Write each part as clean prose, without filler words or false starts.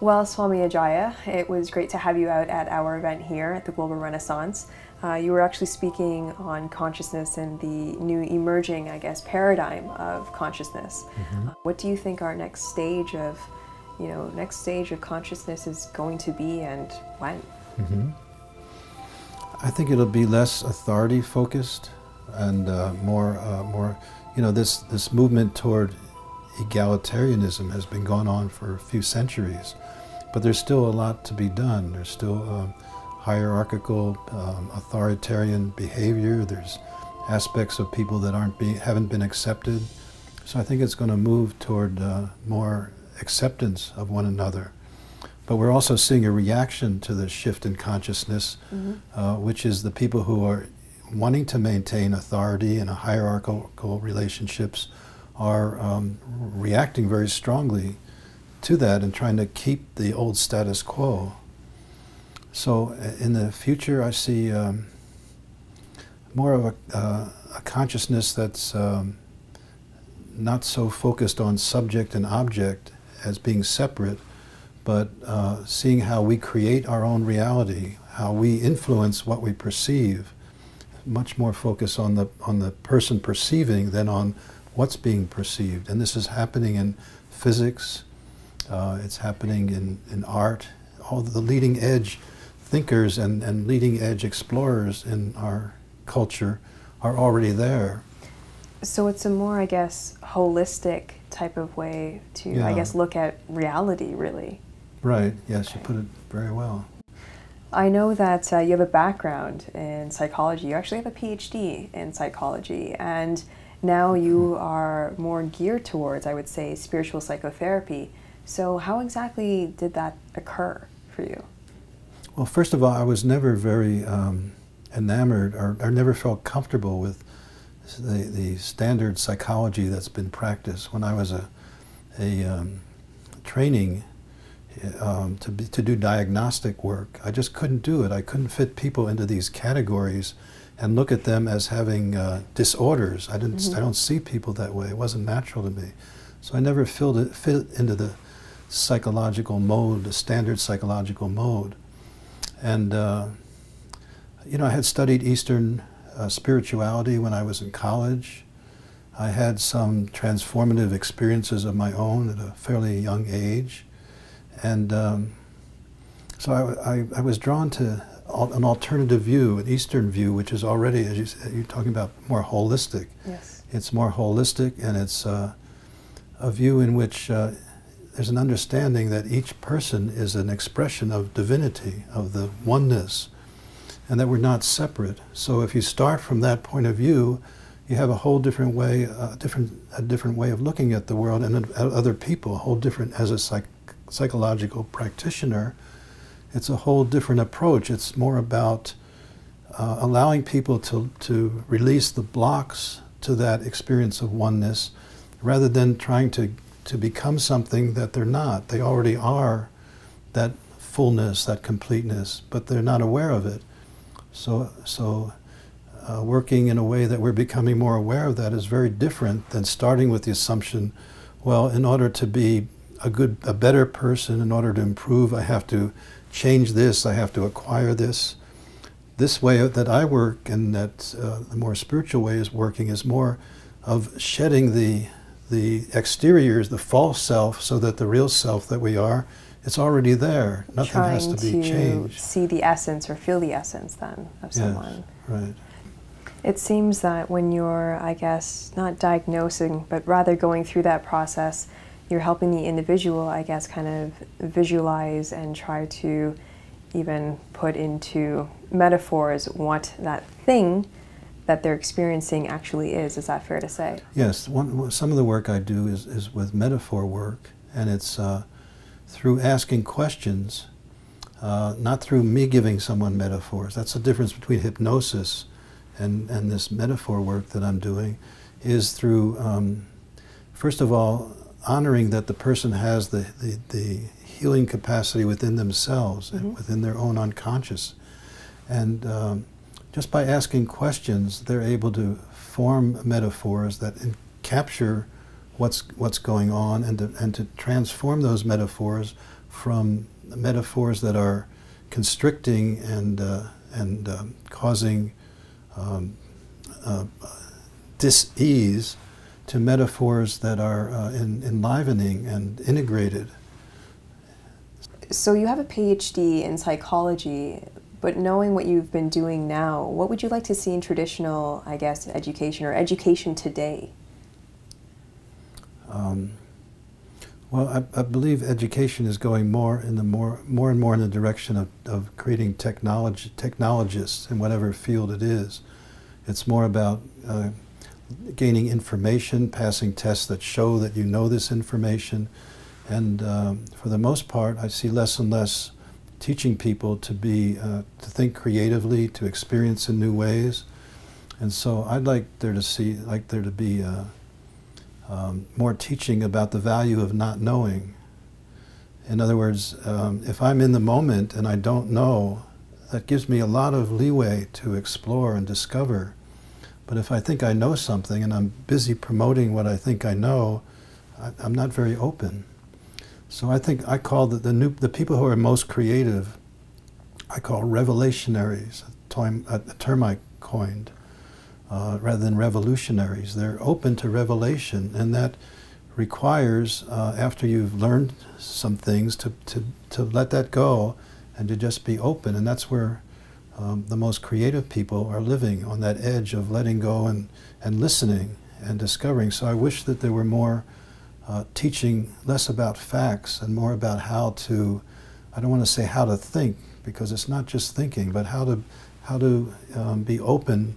Well, Swami Ajaya, it was great to have you out at our event here at the Global Renaissance. You were actually speaking on consciousness and the new emerging, I guess, paradigm of consciousness. What do you think our next stage of, consciousness is going to be, and when? I think it'll be less authority focused and more, this movement toward egalitarianism has been going on for a few centuries, but there's still a lot to be done. There's still hierarchical, authoritarian behavior. There's aspects of people that haven't been accepted. So I think it's going to move toward more acceptance of one another. But we're also seeing a reaction to the shift in consciousness, which is the people who are wanting to maintain authority and hierarchical relationships are reacting very strongly to that and trying to keep the old status quo. So in the future I see more of a consciousness that's not so focused on subject and object as being separate, but seeing how we create our own reality, how we influence what we perceive. Much more focus on the person perceiving than on what's being perceived. And this is happening in physics, it's happening in art. All the leading edge thinkers and leading edge explorers in our culture are already there. So it's a more, I guess, holistic type of way to, I guess, look at reality, really. Right, yes, you put it very well. I know that you have a background in psychology. You actually have a PhD in psychology, and now you are more geared towards, I would say, spiritual psychotherapy. So how exactly did that occur for you? Well, first of all, I was never very enamored or never felt comfortable with the standard psychology that's been practiced. When I was training to do diagnostic work, I just couldn't do it. I couldn't fit people into these categories and look at them as having disorders. I don't see people that way. It wasn't natural to me. So I never fit into the psychological mode, the standard psychological mode. And I had studied Eastern spirituality when I was in college. I had some transformative experiences of my own at a fairly young age. And so I was drawn to an alternative view, an Eastern view, which is already, as you said, you're talking about, more holistic. Yes. It's more holistic, and it's a view in which there's an understanding that each person is an expression of divinity, of the oneness, and that we're not separate. So if you start from that point of view, you have a whole different way, a different way of looking at the world and at other people, a whole different, as a psychological practitioner, it's a whole different approach. It's more about allowing people to release the blocks to that experience of oneness, rather than trying to become something that they're not. They already are that fullness, that completeness, but they're not aware of it. So working in a way that we're becoming more aware of that is very different than starting with the assumption, well, in order to be a better person, in order to improve, I have to change this, I have to acquire this. This way that I work, and that the more spiritual way is working, is more of shedding the exteriors, the false self, so that the real self that we are, it's already there. Nothing has to be changed. Trying to see the essence or feel the essence then of someone. Right. It seems that when you're, I guess, not diagnosing, but rather going through that process, you're helping the individual, I guess, kind of visualize and try to even put into metaphors what that thing that they're experiencing actually is. Is that fair to say? Yes. Some of the work I do is with metaphor work, and it's through asking questions, not through me giving someone metaphors. That's the difference between hypnosis and this metaphor work that I'm doing, is through, first of all, honoring that the person has the healing capacity within themselves, and within their own unconscious. And just by asking questions, they're able to form metaphors that capture what's going on, and to transform those metaphors from metaphors that are constricting and causing dis-ease to metaphors that are enlivening and integrated. So you have a PhD in psychology, but knowing what you've been doing now, what would you like to see in traditional, I guess, education or education today? Well, I believe education is going more and more in the direction of creating technologists in whatever field it is. It's more about gaining information, passing tests that show that you know this information, and for the most part, I see less and less teaching people to think creatively, to experience in new ways, and so I'd like there to be more teaching about the value of not knowing. In other words, if I'm in the moment and I don't know, that gives me a lot of leeway to explore and discover. But if I think I know something and I'm busy promoting what I think I know, I'm not very open. So I think I call the people who are most creative, I call revelationaries, a term I coined. Rather than revolutionaries. They're open to revelation, and that requires, after you've learned some things, to let that go and to just be open. And that's where the most creative people are living, on that edge of letting go and listening and discovering. So I wish that there were more teaching, less about facts and more about how to, I don't want to say how to think, because it's not just thinking, but how to be open.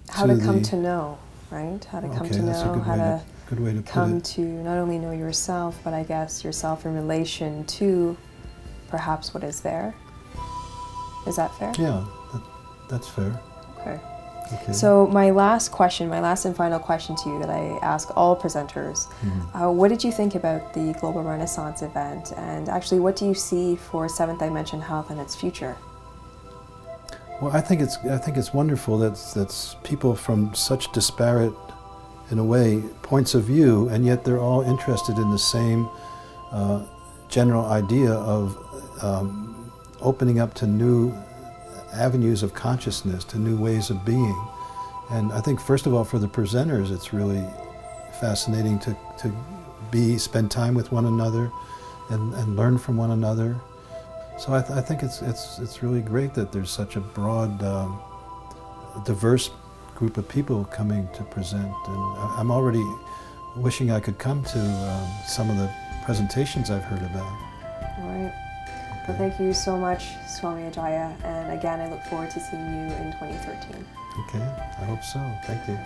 How to come to know, right? How to come to know, how to good way to come put it. to not only know yourself, but I guess yourself in relation to perhaps what is there. Is that fair? Yeah, that's fair. Okay. Okay. So my last and final question to you that I ask all presenters, what did you think about the Global Renaissance event, and actually what do you see for Seventh Dimension Health and its future? Well, I think it's wonderful that people from such disparate, in a way, points of view, and yet they're all interested in the same general idea of opening up to new avenues of consciousness, to new ways of being. And I think, first of all, for the presenters, it's really fascinating to spend time with one another and learn from one another. So I think it's really great that there's such a broad, diverse group of people coming to present, and I'm already wishing I could come to some of the presentations I've heard about. All right. Well, thank you so much, Swami Ajaya, and again, I look forward to seeing you in 2013. Okay, I hope so. Thank you.